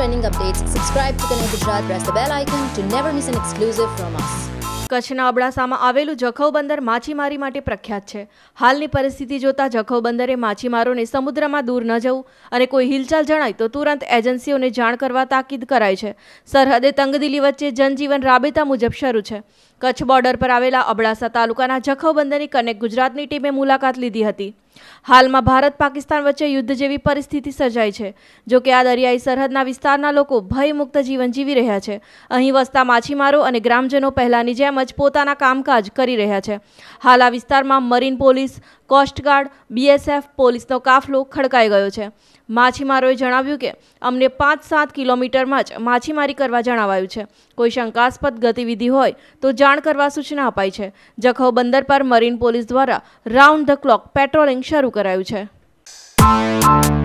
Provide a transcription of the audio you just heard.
trending updates, subscribe to Connect Gujarat, press the bell icon to never miss an exclusive from us. કચ્છના અબડાસામાં આવેલું જખૌ બંદર માછીમારી માટે પ્રખ્યાત છે. હાલની પરિસ્થિતિ જોતા જખૌ બંદરે માછીમારોને સમુદ્રમાં દૂર ન જવું અને કોઈ હિલચાલ જણાય તો તુરંત એજન્સીઓને જાણ કરવા તાકીદ કરાઈ છે. સરહદે તંગદિલી વચ્ચે જનજીવન રાબેતા મુજબ શરૂ છે. કચ્છ બોર્ડર પર આવેલા અબડાસા તાલુકાના જખૌ બંદરની કનેક્ટ ગુજરાતની ટીમે મુલાકાત લીધી હતી. હાલમાં ભારત પાકિસ્તાન વચ્ચે યુદ્ધ જેવી પરિસ્થિતિ સર્જાઈ છે. જો કે આ દરિયાઈ સરહદના વિસ્તારના લોકો ભયમુક્ત જીવન જીવી રહ્યા છે. અહીં વસતા માછીમારો અને ગ્રામજનો પહેલાની જેમ જ પોતાના કામકાજ કરી રહ્યા છે. હાલ આ વિસ્તારમાં મરીન પોલીસ, કોસ્ટગાર્ડ, BSF પોલીસનો કાફલો ખડકાઈ ગયો છે. માછીમારોએ જણાવ્યું કે અમને 5-7 કિલોમીટરમાં જ માછીમારી કરવા જણાવાયું છે. કોઈ શંકાસ્પદ ગતિવિધિ હોય તો જાણ કરવા સૂચના અપાઈ છે. જખૌ બંદર પર મરીન પોલીસ દ્વારા રાઉન્ડ ધ ક્લોક પેટ્રોલિંગ શરૂ કરાયું છે.